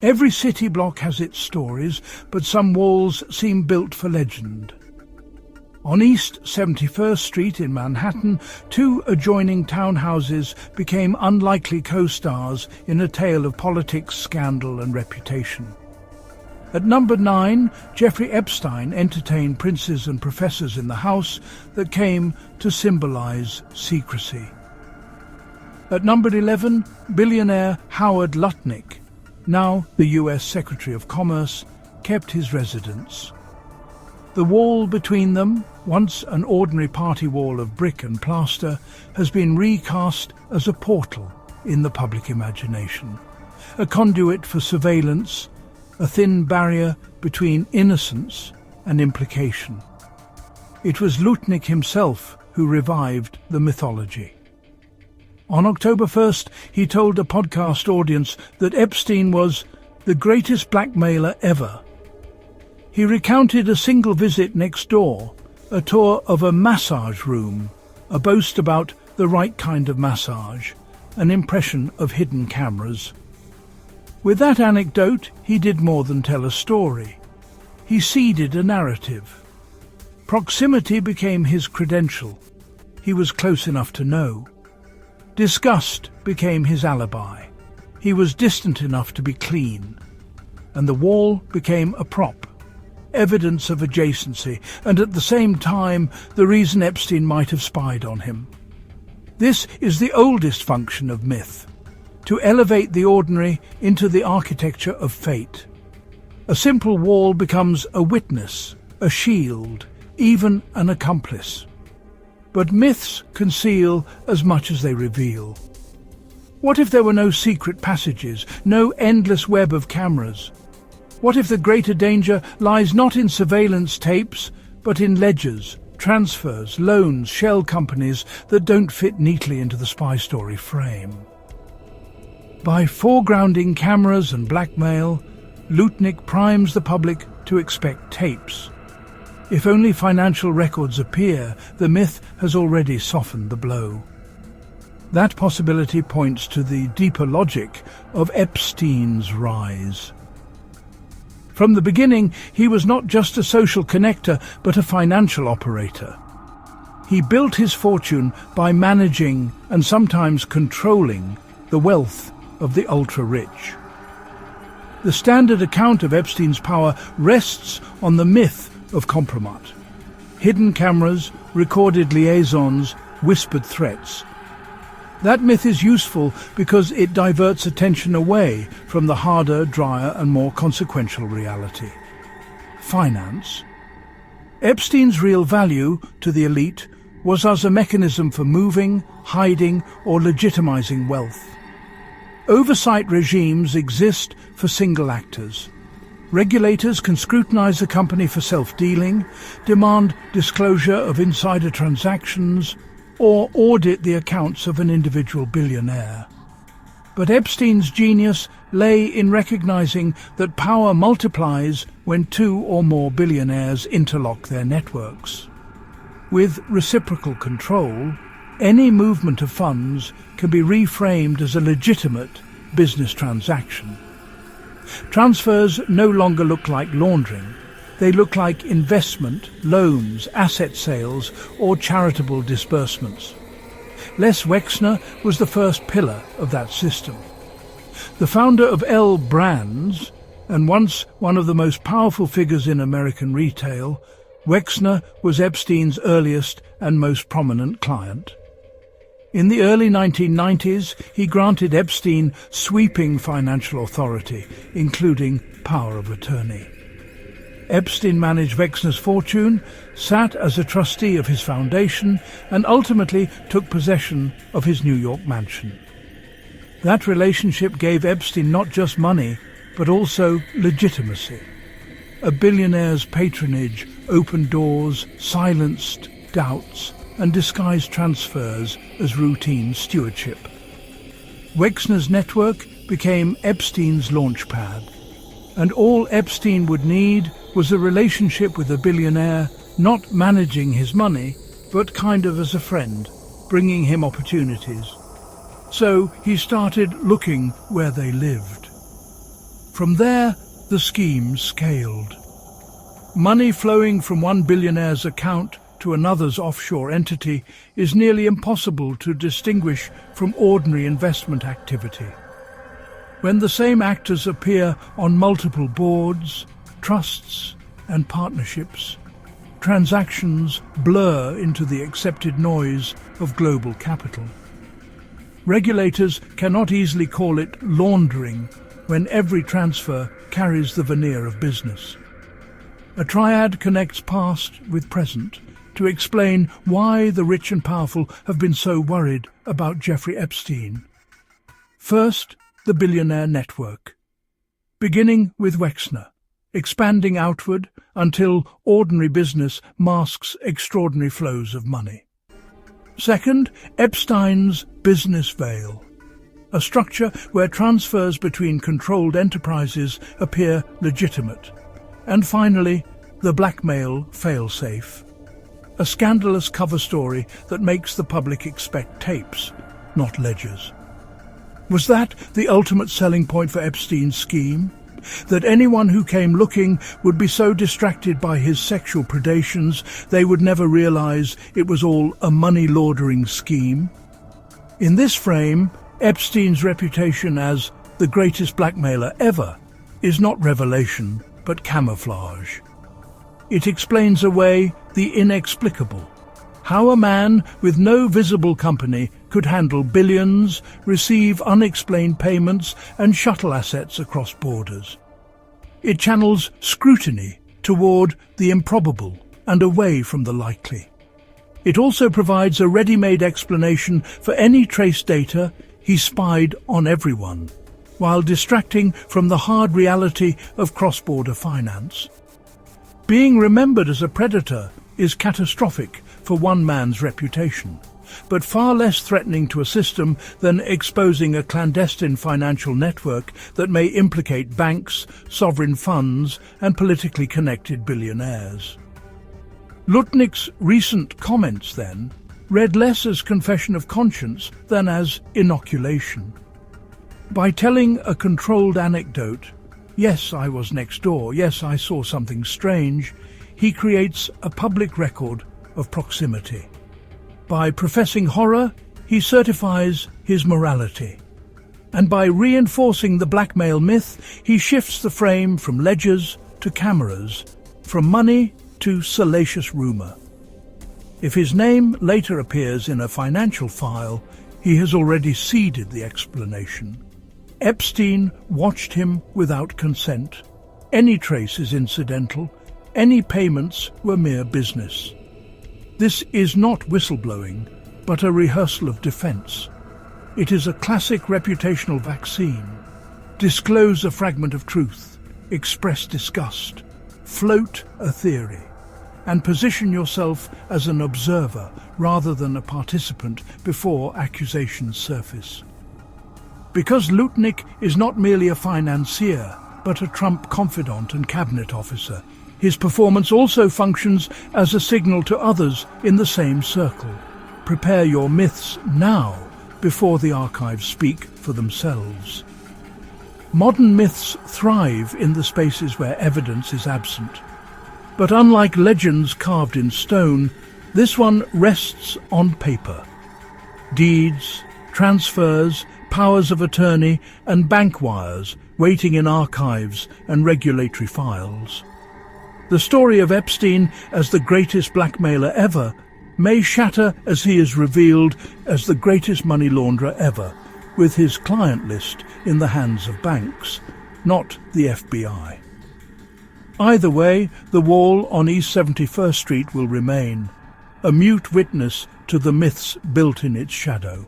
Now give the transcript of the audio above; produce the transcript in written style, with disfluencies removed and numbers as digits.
Every city block has its stories, but some walls seem built for legend. On East 71st Street in Manhattan, two adjoining townhouses became unlikely co-stars in a tale of politics, scandal and reputation. At number 9, Jeffrey Epstein entertained princes and professors in the house that came to symbolize secrecy. At number 11, billionaire Howard Lutnick, now the US Secretary of Commerce, kept his residence. The wall between them, once an ordinary party wall of brick and plaster, has been recast as a portal in the public imagination, a conduit for surveillance, a thin barrier between innocence and implication. It was Lutnick himself who revived the mythology. On October 1st, he told a podcast audience that Epstein was the greatest blackmailer ever. He recounted a single visit next door, a tour of a massage room, a boast about the right kind of massage, an impression of hidden cameras. With that anecdote, he did more than tell a story. He seeded a narrative. Proximity became his credential. He was close enough to know. Disgust became his alibi. He was distant enough to be clean. And the wall became a prop, evidence of adjacency, and at the same time the reason Epstein might have spied on him. This is the oldest function of myth, to elevate the ordinary into the architecture of fate. A simple wall becomes a witness, a shield, even an accomplice. But myths conceal as much as they reveal. What if there were no secret passages, no endless web of cameras? What if the greater danger lies not in surveillance tapes, but in ledgers, transfers, loans, shell companies that don't fit neatly into the spy story frame? By foregrounding cameras and blackmail, Lutnick primes the public to expect tapes. If only financial records appear, the myth has already softened the blow. That possibility points to the deeper logic of Epstein's rise. From the beginning, he was not just a social connector, but a financial operator. He built his fortune by managing and sometimes controlling the wealth of the ultra-rich. The standard account of Epstein's power rests on the myth of Kompromat. Hidden cameras, recorded liaisons, whispered threats. That myth is useful because it diverts attention away from the harder, drier and more consequential reality. Finance. Epstein's real value to the elite was as a mechanism for moving, hiding or legitimizing wealth. Oversight regimes exist for single actors. Regulators can scrutinize a company for self-dealing, demand disclosure of insider transactions, or audit the accounts of an individual billionaire. But Epstein's genius lay in recognizing that power multiplies when two or more billionaires interlock their networks. With reciprocal control, any movement of funds can be reframed as a legitimate business transaction. Transfers no longer look like laundering. They look like investment, loans, asset sales, or charitable disbursements. Les Wexner was the first pillar of that system. The founder of L Brands, and once one of the most powerful figures in American retail, Wexner was Epstein's earliest and most prominent client. In the early 1990s, he granted Epstein sweeping financial authority, including power of attorney. Epstein managed Wexner's fortune, sat as a trustee of his foundation, and ultimately took possession of his New York mansion. That relationship gave Epstein not just money, but also legitimacy. A billionaire's patronage opened doors, silenced doubts, and disguised transfers as routine stewardship. Wexner's network became Epstein's launchpad, and all Epstein would need was a relationship with a billionaire, not managing his money, but kind of as a friend, bringing him opportunities. So he started looking where they lived. From there, the scheme scaled. Money flowing from one billionaire's account to another's offshore entity is nearly impossible to distinguish from ordinary investment activity. When the same actors appear on multiple boards, trusts, and partnerships, transactions blur into the accepted noise of global capital. Regulators cannot easily call it laundering when every transfer carries the veneer of business. A triad connects past with present to explain why the rich and powerful have been so worried about Jeffrey Epstein. First, the billionaire network. Beginning with Wexner, expanding outward until ordinary business masks extraordinary flows of money. Second, Epstein's business veil, a structure where transfers between controlled enterprises appear legitimate. And finally, the blackmail failsafe, a scandalous cover story that makes the public expect tapes, not ledgers. Was that the ultimate selling point for Epstein's scheme? That anyone who came looking would be so distracted by his sexual predations they would never realize it was all a money-laundering scheme? In this frame, Epstein's reputation as the greatest blackmailer ever is not revelation, but camouflage. It explains away the inexplicable. How a man with no visible company could handle billions, receive unexplained payments, and shuttle assets across borders. It channels scrutiny toward the improbable and away from the likely. It also provides a ready-made explanation for any trace data he spied on everyone, while distracting from the hard reality of cross-border finance. Being remembered as a predator is catastrophic for one man's reputation, but far less threatening to a system than exposing a clandestine financial network that may implicate banks, sovereign funds, and politically connected billionaires. Lutnick's recent comments, then, read less as confession of conscience than as inoculation. By telling a controlled anecdote, "Yes, I was next door, yes, I saw something strange," he creates a public record of proximity. By professing horror, he certifies his morality. And by reinforcing the blackmail myth, he shifts the frame from ledgers to cameras, from money to salacious rumor. If his name later appears in a financial file, he has already seeded the explanation. Epstein watched him without consent. Any trace is incidental. Any payments were mere business. This is not whistleblowing, but a rehearsal of defense. It is a classic reputational vaccine. Disclose a fragment of truth, express disgust, float a theory, and position yourself as an observer rather than a participant before accusations surface. Because Lutnick is not merely a financier, but a Trump confidant and cabinet officer, his performance also functions as a signal to others in the same circle. Prepare your myths now, before the archives speak for themselves. Modern myths thrive in the spaces where evidence is absent. But unlike legends carved in stone, this one rests on paper. Deeds, transfers, powers of attorney, and bank wires waiting in archives and regulatory files. The story of Epstein as the greatest blackmailer ever may shatter as he is revealed as the greatest money launderer ever, with his client list in the hands of banks, not the FBI. Either way, the wall on East 71st Street will remain, a mute witness to the myths built in its shadow.